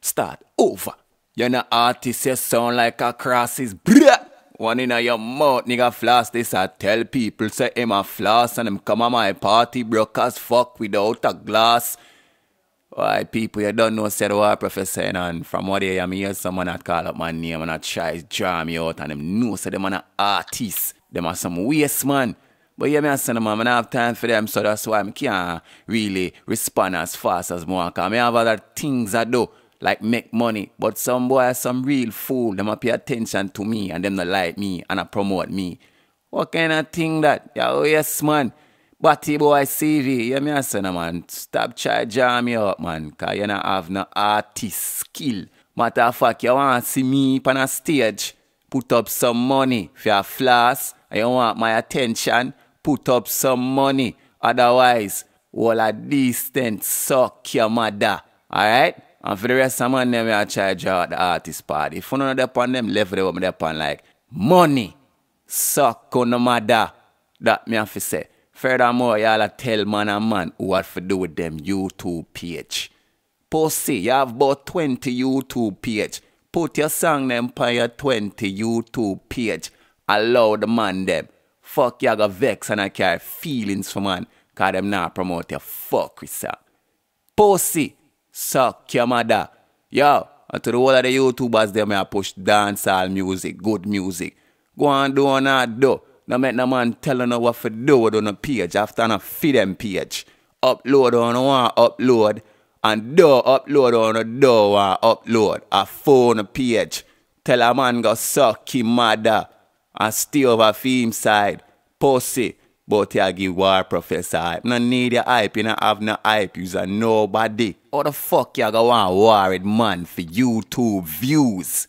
Start over. You're not artist, you sound like a crosses. Bruh! One in your mouth, nigga floss this. I tell people, say him a floss and him come on my party, broke as fuck without a glass. Why, people, you don't know, said War Professa, and from what I am here, someone that call up my name and I try to draw me out, and them know, say them are an artist. Them are some waste, man. But yeah, I say, man, I don't have time for them, so that's why I can't really respond as fast as more. Because I have other things I do, like make money. But some boy, some real fool, them pay attention to me, and them not like me, and I promote me. What kind of thing that? Yeah, oh yes, man. Batty boy CV, yeah, I say, man, stop trying to jam me up, man, because you don't have no artist skill. Matter of fact, you want to see me on a stage, put up some money for your floss, and you want my attention, put up some money. Otherwise, all a distant suck your mother. Alright? And for the rest of man, them I try to draw out the artist party. If you don't know upon them level, they upon like money, suck on the mother. That me have to say. Furthermore, y'all tell man and man what to do with them YouTube page. Pussy, you have about 20 YouTube page. Put your song them on your 20 YouTube page. Allow the man them. Fuck you go vex and I carry feelings for man. Cause them not promote your fuck with song. Pussy, suck your mother. Yo, and to the whole of the YouTubers them I push dancehall music, good music. Go and do on that do. Now make no man telling you what to do on a page after no feed them page. Upload on one upload and do upload on a do one upload. A phone page. Tell a man go suck him mother and stay over for him side. Pussy. But you give War Professa hype. No need your hype, you don't have no hype, you's a nobody. How the fuck you go want worried man for YouTube views?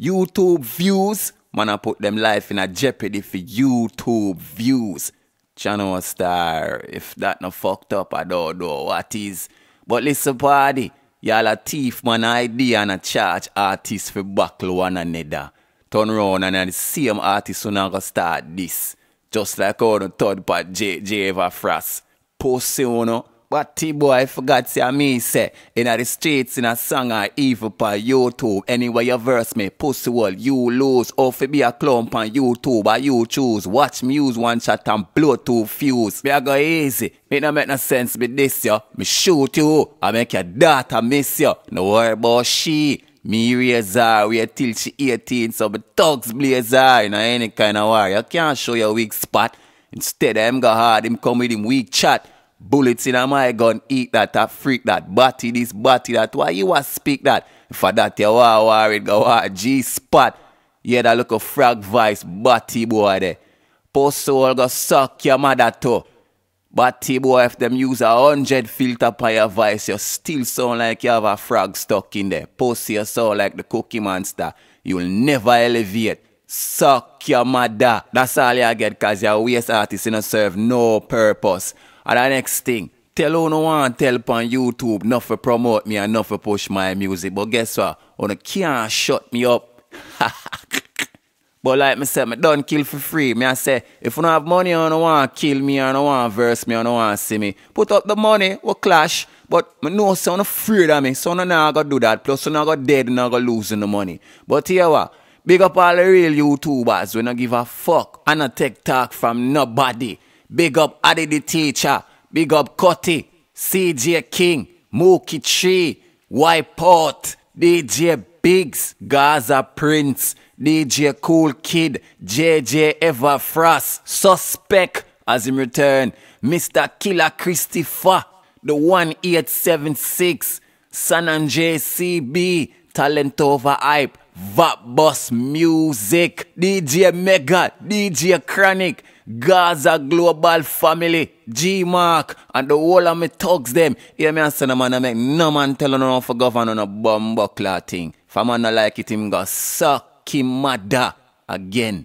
YouTube views? Man, I put them life in a jeopardy for YouTube views. G-STARR, if that not fucked up, I don't know what is. But listen, party, y'all a thief, man, idea and a charge artists for buckle one another. Turn around and the same artist who not gonna start this. Just like how the third part J ever frost. Pussy, you know. But T-boy forgot say me say in the streets in a song or even on YouTube. Anyway you verse me, pussy wall, you lose. Or if be a clown on YouTube or you choose. Watch me use one shot and Bluetooth fuse. Me I go easy. It don't make no sense with this yo. Me shoot you. I make your daughter miss you. No worry about she. Me raise her wait till she 18 so me thugs blaze her in any kind of war. You can't show your weak spot. Instead him go hard, him come with him weak chat. Bullets in my gun, eat that, a freak that, body this, body that. Why you want to speak that? For that you want worried, go hard, G-spot. Yeah, that look a frog voice, body boy there. Post soul go suck your mother too. Body boy, if them use 100 filter by your voice, you still sound like you have a frog stuck in there. Post you sound like the Cookie Monster. You'll never elevate. Suck your mother. That's all you get because your waste artist don't serve no purpose. And the next thing, tell who no want to help on YouTube, not for promote me and not for push my music. But guess what? You can't shut me up. But like me say, me don't kill for free. Me I say, if you don't have money, you don't want to kill me, you don't want to verse me, you don't want to see me. Put up the money, we clash. But me know so I'm afraid of me. So I'm not going to do that. Plus, I'm not going to dead and I'm going to lose the money. But here what? Big up all the real YouTubers. We don't give a fuck. I don't take talk from nobody. Big up Addy the Teacher. Big up Cutty. CJ King. Mookie Tree. Wipeout. DJ Biggs. Gaza Prince. DJ Cool Kid. JJ Everfrost. Suspect as in return. Mr. Killer Christopher. The 1876. San Andreas CB. Talent over hype. Vap Bus Music. DJ Mega. DJ Chronic. Gaza Global Family, G-Mark, and the whole of me thugs them. Hear me and say no man, I make no man tell no for governor no bumbuckler thing. If a man not like it, him go suck him mother again.